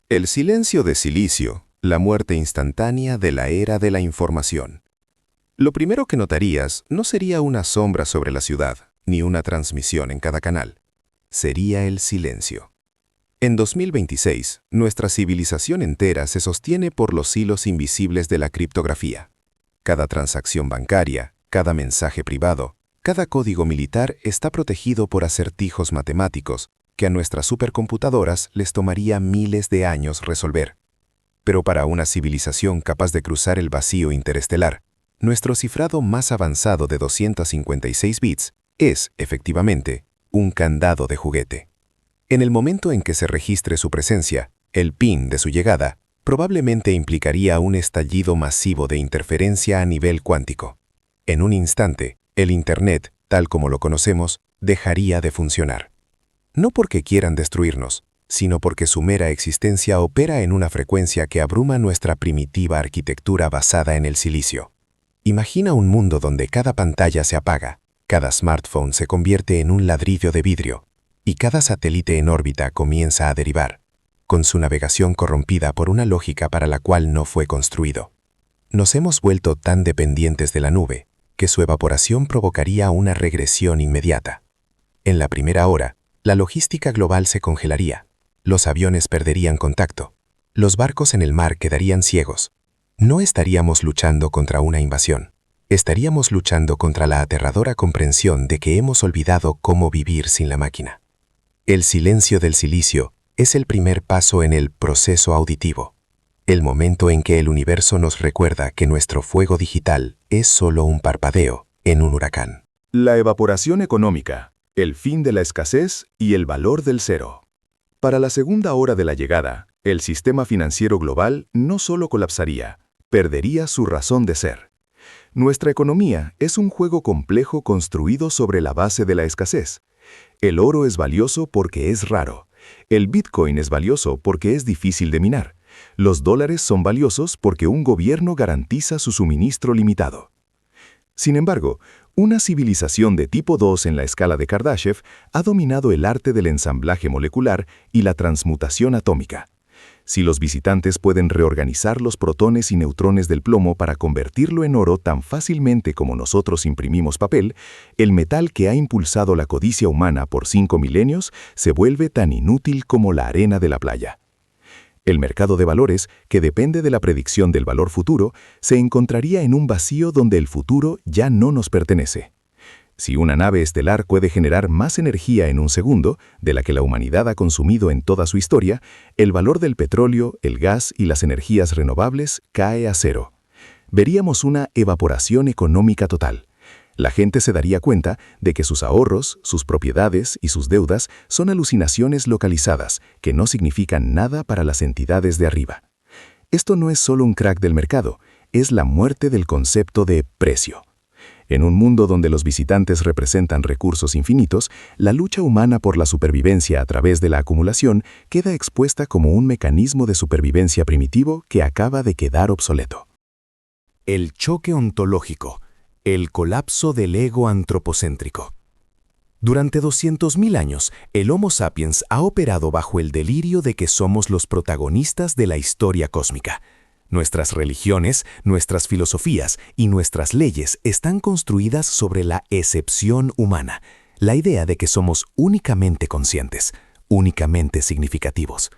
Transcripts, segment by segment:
El silencio de silicio, la muerte instantánea de la era de la información. Lo primero que notarías no sería una sombra sobre la ciudad, ni una transmisión en cada canal. Sería el silencio. En 2026, nuestra civilización entera se sostiene por los hilos invisibles de la criptografía. Cada transacción bancaria, cada mensaje privado, cada código militar está protegido por acertijos matemáticos que a nuestras supercomputadoras les tomaría miles de años resolver. Pero para una civilización capaz de cruzar el vacío interestelar, nuestro cifrado más avanzado de 256 bits es, efectivamente, un candado de juguete. En el momento en que se registre su presencia, el PIN de su llegada probablemente implicaría un estallido masivo de interferencia a nivel cuántico. En un instante, el Internet, tal como lo conocemos, dejaría de funcionar. No porque quieran destruirnos, sino porque su mera existencia opera en una frecuencia que abruma nuestra primitiva arquitectura basada en el silicio. Imagina un mundo donde cada pantalla se apaga, cada smartphone se convierte en un ladrillo de vidrio, y cada satélite en órbita comienza a derivar, con su navegación corrompida por una lógica para la cual no fue construido. Nos hemos vuelto tan dependientes de la nube que su evaporación provocaría una regresión inmediata. En la primera hora, la logística global se congelaría, los aviones perderían contacto, los barcos en el mar quedarían ciegos. No estaríamos luchando contra una invasión, estaríamos luchando contra la aterradora comprensión de que hemos olvidado cómo vivir sin la máquina. El silencio del silicio es el primer paso en el proceso auditivo, el momento en que el universo nos recuerda que nuestro fuego digital es solo un parpadeo en un huracán. La evaporación económica, el fin de la escasez y el valor del cero. Para la segunda hora de la llegada, el sistema financiero global no solo colapsaría, perdería su razón de ser. Nuestra economía es un juego complejo construido sobre la base de la escasez. El oro es valioso porque es raro. El Bitcoin es valioso porque es difícil de minar. Los dólares son valiosos porque un gobierno garantiza su suministro limitado. Sin embargo, una civilización de tipo 2 en la escala de Kardashev ha dominado el arte del ensamblaje molecular y la transmutación atómica. Si los visitantes pueden reorganizar los protones y neutrones del plomo para convertirlo en oro tan fácilmente como nosotros imprimimos papel, el metal que ha impulsado la codicia humana por 5 milenios se vuelve tan inútil como la arena de la playa. El mercado de valores, que depende de la predicción del valor futuro, se encontraría en un vacío donde el futuro ya no nos pertenece. Si una nave estelar puede generar más energía en un segundo, de la que la humanidad ha consumido en toda su historia, el valor del petróleo, el gas y las energías renovables cae a cero. Veríamos una evaporación económica total. La gente se daría cuenta de que sus ahorros, sus propiedades y sus deudas son alucinaciones localizadas que no significan nada para las entidades de arriba. Esto no es solo un crack del mercado, es la muerte del concepto de precio. En un mundo donde los visitantes representan recursos infinitos, la lucha humana por la supervivencia a través de la acumulación queda expuesta como un mecanismo de supervivencia primitivo que acaba de quedar obsoleto. El choque ontológico. El colapso del ego antropocéntrico. Durante 200.000 años, el Homo sapiens ha operado bajo el delirio de que somos los protagonistas de la historia cósmica. Nuestras religiones, nuestras filosofías y nuestras leyes están construidas sobre la excepción humana, la idea de que somos únicamente conscientes, únicamente significativos.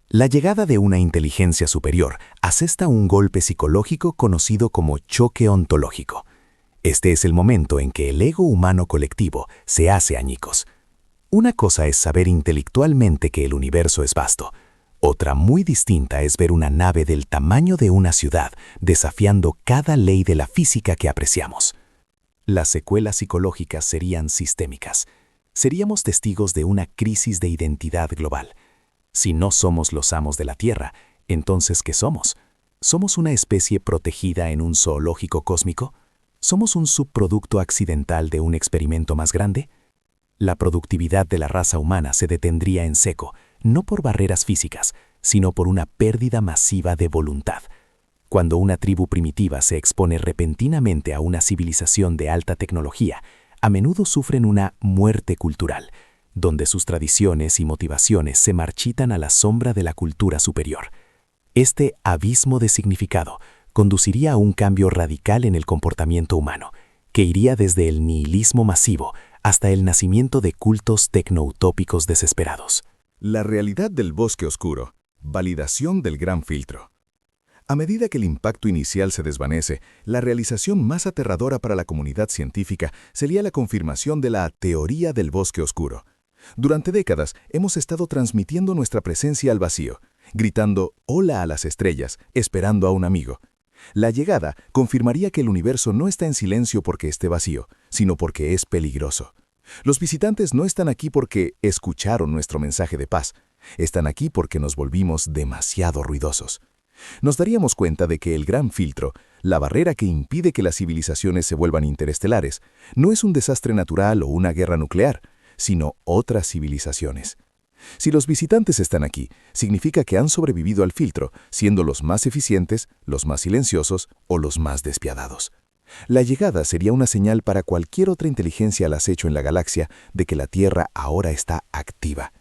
La llegada de una inteligencia superior asesta un golpe psicológico conocido como choque ontológico. Este es el momento en que el ego humano colectivo se hace añicos. Una cosa es saber intelectualmente que el universo es vasto. Otra muy distinta es ver una nave del tamaño de una ciudad desafiando cada ley de la física que apreciamos. Las secuelas psicológicas serían sistémicas. Seríamos testigos de una crisis de identidad global. Si no somos los amos de la Tierra, entonces ¿qué somos? ¿Somos una especie protegida en un zoológico cósmico? ¿Somos un subproducto accidental de un experimento más grande? La productividad de la raza humana se detendría en seco, no por barreras físicas, sino por una pérdida masiva de voluntad. Cuando una tribu primitiva se expone repentinamente a una civilización de alta tecnología, a menudo sufren una muerte cultural. donde sus tradiciones y motivaciones se marchitan a la sombra de la cultura superior. Este abismo de significado conduciría a un cambio radical en el comportamiento humano, que iría desde el nihilismo masivo hasta el nacimiento de cultos tecnoutópicos desesperados. La realidad del bosque oscuro. Validación del gran filtro. A medida que el impacto inicial se desvanece, la realización más aterradora para la comunidad científica sería la confirmación de la teoría del bosque oscuro. Durante décadas hemos estado transmitiendo nuestra presencia al vacío, gritando «Hola» a las estrellas, esperando a un amigo. La llegada confirmaría que el universo no está en silencio porque esté vacío, sino porque es peligroso. Los visitantes no están aquí porque escucharon nuestro mensaje de paz. Están aquí porque nos volvimos demasiado ruidosos. Nos daríamos cuenta de que el gran filtro, la barrera que impide que las civilizaciones se vuelvan interestelares, no es un desastre natural o una guerra nuclear, sino otras civilizaciones. Si los visitantes están aquí, significa que han sobrevivido al filtro, siendo los más eficientes, los más silenciosos o los más despiadados. La llegada sería una señal para cualquier otra inteligencia al acecho en la galaxia de que la Tierra ahora está activa.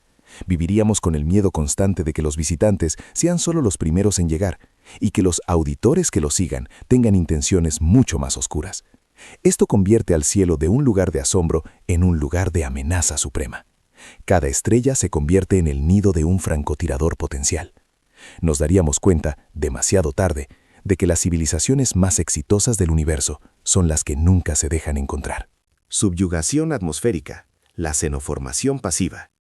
Viviríamos con el miedo constante de que los visitantes sean solo los primeros en llegar y que los auditores que los sigan tengan intenciones mucho más oscuras. Esto convierte al cielo de un lugar de asombro en un lugar de amenaza suprema. Cada estrella se convierte en el nido de un francotirador potencial. Nos daríamos cuenta, demasiado tarde, de que las civilizaciones más exitosas del universo son las que nunca se dejan encontrar. Subyugación atmosférica, la xenoformación pasiva.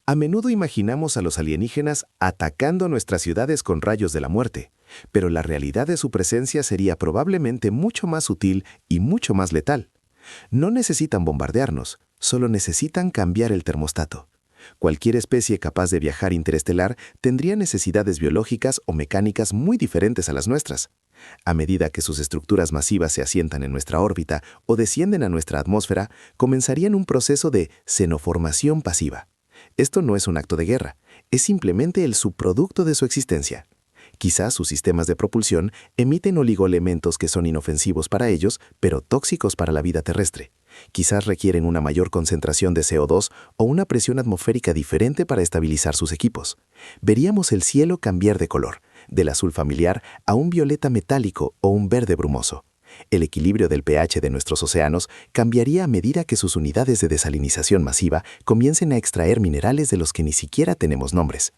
A menudo imaginamos a los alienígenas atacando nuestras ciudades con rayos de la muerte, pero la realidad de su presencia sería probablemente mucho más sutil y mucho más letal. No necesitan bombardearnos, solo necesitan cambiar el termostato. Cualquier especie capaz de viajar interestelar tendría necesidades biológicas o mecánicas muy diferentes a las nuestras. A medida que sus estructuras masivas se asientan en nuestra órbita o descienden a nuestra atmósfera, comenzarían un proceso de xenoformación pasiva. Esto no es un acto de guerra, es simplemente el subproducto de su existencia. Quizás sus sistemas de propulsión emiten oligoelementos que son inofensivos para ellos, pero tóxicos para la vida terrestre. Quizás requieren una mayor concentración de CO2 o una presión atmosférica diferente para estabilizar sus equipos. Veríamos el cielo cambiar de color, del azul familiar a un violeta metálico o un verde brumoso. El equilibrio del pH de nuestros océanos cambiaría a medida que sus unidades de desalinización masiva comiencen a extraer minerales de los que ni siquiera tenemos nombres.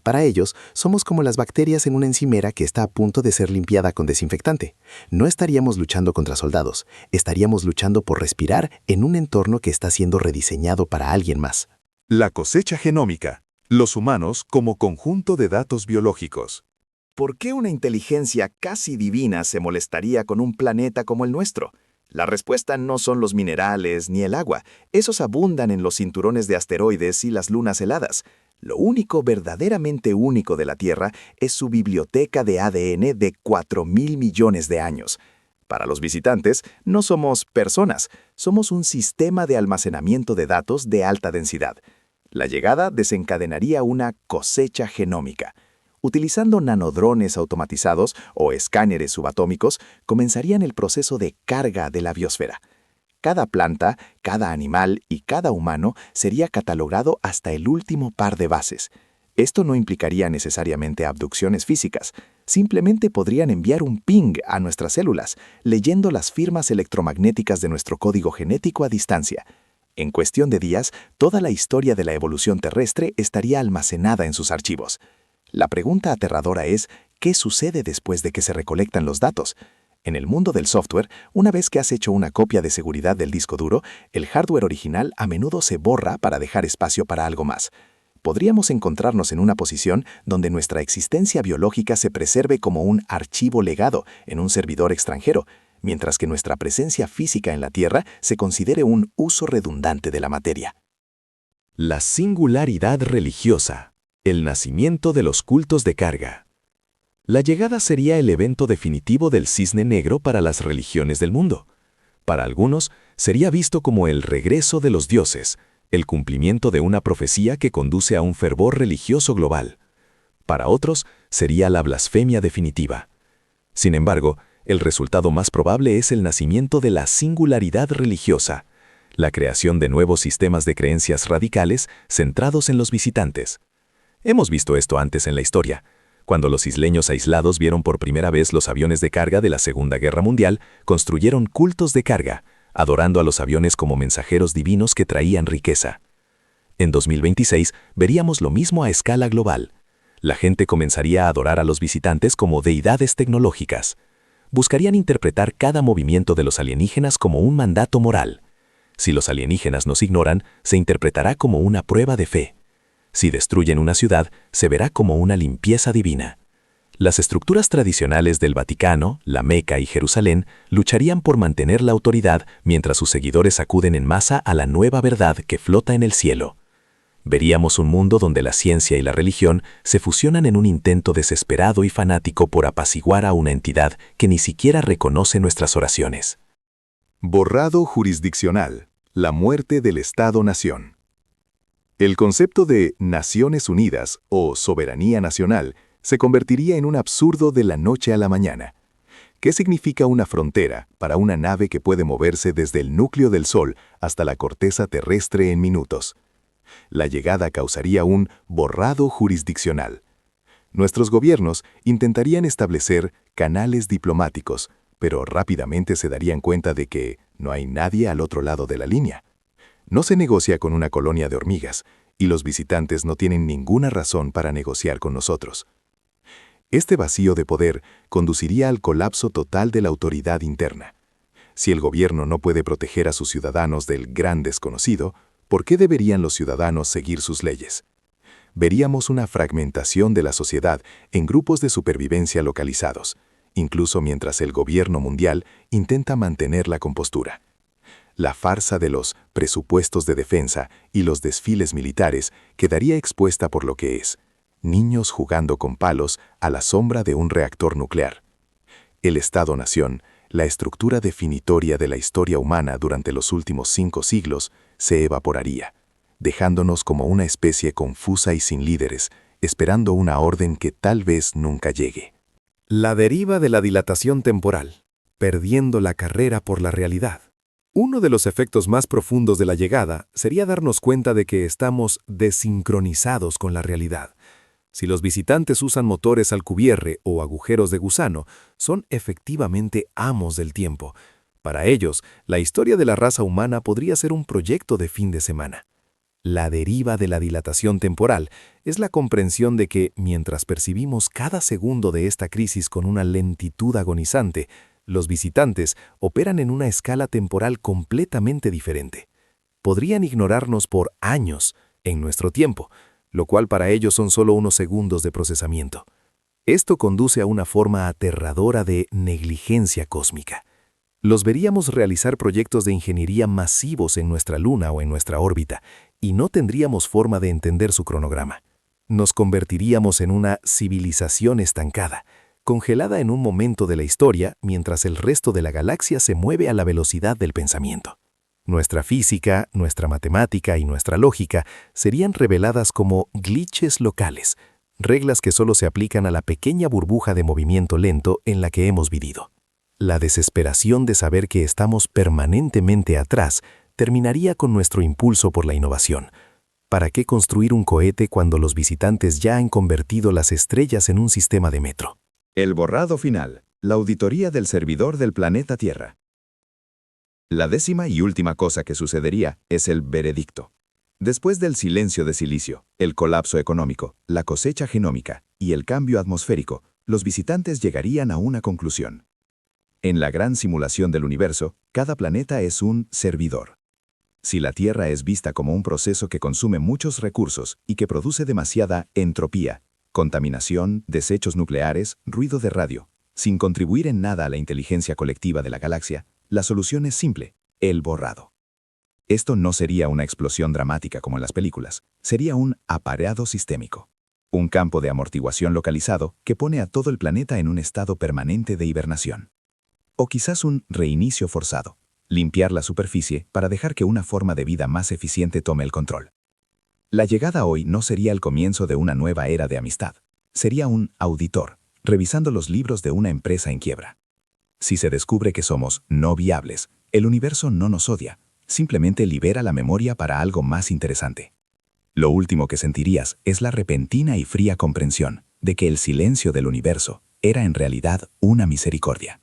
Para ellos, somos como las bacterias en una encimera que está a punto de ser limpiada con desinfectante. No estaríamos luchando contra soldados, estaríamos luchando por respirar en un entorno que está siendo rediseñado para alguien más. La cosecha genómica. Los humanos como conjunto de datos biológicos. ¿Por qué una inteligencia casi divina se molestaría con un planeta como el nuestro? La respuesta no son los minerales ni el agua. Esos abundan en los cinturones de asteroides y las lunas heladas. Lo único verdaderamente único de la Tierra es su biblioteca de ADN de 4.000 millones de años. Para los visitantes, no somos personas, somos un sistema de almacenamiento de datos de alta densidad. La llegada desencadenaría una cosecha genómica. Utilizando nanodrones automatizados o escáneres subatómicos, comenzarían el proceso de carga de la biosfera. Cada planta, cada animal y cada humano sería catalogado hasta el último par de bases. Esto no implicaría necesariamente abducciones físicas. Simplemente podrían enviar un ping a nuestras células, leyendo las firmas electromagnéticas de nuestro código genético a distancia. En cuestión de días, toda la historia de la evolución terrestre estaría almacenada en sus archivos. La pregunta aterradora es, ¿qué sucede después de que se recolectan los datos? En el mundo del software, una vez que has hecho una copia de seguridad del disco duro, el hardware original a menudo se borra para dejar espacio para algo más. Podríamos encontrarnos en una posición donde nuestra existencia biológica se preserve como un archivo legado en un servidor extranjero, mientras que nuestra presencia física en la Tierra se considere un uso redundante de la materia. La singularidad religiosa. El nacimiento de los cultos de carga. La llegada sería el evento definitivo del cisne negro para las religiones del mundo. Para algunos, sería visto como el regreso de los dioses, el cumplimiento de una profecía que conduce a un fervor religioso global. Para otros, sería la blasfemia definitiva. Sin embargo, el resultado más probable es el nacimiento de la singularidad religiosa, la creación de nuevos sistemas de creencias radicales centrados en los visitantes. Hemos visto esto antes en la historia. Cuando los isleños aislados vieron por primera vez los aviones de carga de la Segunda Guerra Mundial, construyeron cultos de carga, adorando a los aviones como mensajeros divinos que traían riqueza. En 2026 veríamos lo mismo a escala global. La gente comenzaría a adorar a los visitantes como deidades tecnológicas. Buscarían interpretar cada movimiento de los alienígenas como un mandato moral. Si los alienígenas nos ignoran, se interpretará como una prueba de fe. Si destruyen una ciudad, se verá como una limpieza divina. Las estructuras tradicionales del Vaticano, la Meca y Jerusalén lucharían por mantener la autoridad mientras sus seguidores acuden en masa a la nueva verdad que flota en el cielo. Veríamos un mundo donde la ciencia y la religión se fusionan en un intento desesperado y fanático por apaciguar a una entidad que ni siquiera reconoce nuestras oraciones. Borrado jurisdiccional. La muerte del Estado-Nación. El concepto de Naciones Unidas o soberanía nacional se convertiría en un absurdo de la noche a la mañana. ¿Qué significa una frontera para una nave que puede moverse desde el núcleo del Sol hasta la corteza terrestre en minutos? La llegada causaría un borrado jurisdiccional. Nuestros gobiernos intentarían establecer canales diplomáticos, pero rápidamente se darían cuenta de que no hay nadie al otro lado de la línea. No se negocia con una colonia de hormigas, y los visitantes no tienen ninguna razón para negociar con nosotros. Este vacío de poder conduciría al colapso total de la autoridad interna. Si el gobierno no puede proteger a sus ciudadanos del gran desconocido, ¿por qué deberían los ciudadanos seguir sus leyes? Veríamos una fragmentación de la sociedad en grupos de supervivencia localizados, incluso mientras el gobierno mundial intenta mantener la compostura. La farsa de los presupuestos de defensa y los desfiles militares quedaría expuesta por lo que es: niños jugando con palos a la sombra de un reactor nuclear. El Estado-Nación, la estructura definitoria de la historia humana durante los últimos 5 siglos, se evaporaría, dejándonos como una especie confusa y sin líderes, esperando una orden que tal vez nunca llegue. La deriva de la dilatación temporal, perdiendo la carrera por la realidad. Uno de los efectos más profundos de la llegada sería darnos cuenta de que estamos desincronizados con la realidad. Si los visitantes usan motores Alcubierre o agujeros de gusano, son efectivamente amos del tiempo. Para ellos, la historia de la raza humana podría ser un proyecto de fin de semana. La deriva de la dilatación temporal es la comprensión de que, mientras percibimos cada segundo de esta crisis con una lentitud agonizante, los visitantes operan en una escala temporal completamente diferente. Podrían ignorarnos por años en nuestro tiempo, lo cual para ellos son solo unos segundos de procesamiento. Esto conduce a una forma aterradora de negligencia cósmica. Los veríamos realizar proyectos de ingeniería masivos en nuestra luna o en nuestra órbita, y no tendríamos forma de entender su cronograma. Nos convertiríamos en una civilización estancada, congelada en un momento de la historia mientras el resto de la galaxia se mueve a la velocidad del pensamiento. Nuestra física, nuestra matemática y nuestra lógica serían reveladas como glitches locales, reglas que solo se aplican a la pequeña burbuja de movimiento lento en la que hemos vivido. La desesperación de saber que estamos permanentemente atrás terminaría con nuestro impulso por la innovación. ¿Para qué construir un cohete cuando los visitantes ya han convertido las estrellas en un sistema de metro? El borrado final. La auditoría del servidor del planeta Tierra. La 10ª y última cosa que sucedería es el veredicto. Después del silencio de silicio, el colapso económico, la cosecha genómica y el cambio atmosférico, los visitantes llegarían a una conclusión. En la gran simulación del universo, cada planeta es un servidor. Si la Tierra es vista como un proceso que consume muchos recursos y que produce demasiada entropía, contaminación, desechos nucleares, ruido de radio, sin contribuir en nada a la inteligencia colectiva de la galaxia, la solución es simple: el borrado. Esto no sería una explosión dramática como en las películas, sería un apareado sistémico. Un campo de amortiguación localizado que pone a todo el planeta en un estado permanente de hibernación. O quizás un reinicio forzado, limpiar la superficie para dejar que una forma de vida más eficiente tome el control. La llegada hoy no sería el comienzo de una nueva era de amistad, sería un auditor, revisando los libros de una empresa en quiebra. Si se descubre que somos no viables, el universo no nos odia, simplemente libera la memoria para algo más interesante. Lo último que sentirías es la repentina y fría comprensión de que el silencio del universo era en realidad una misericordia.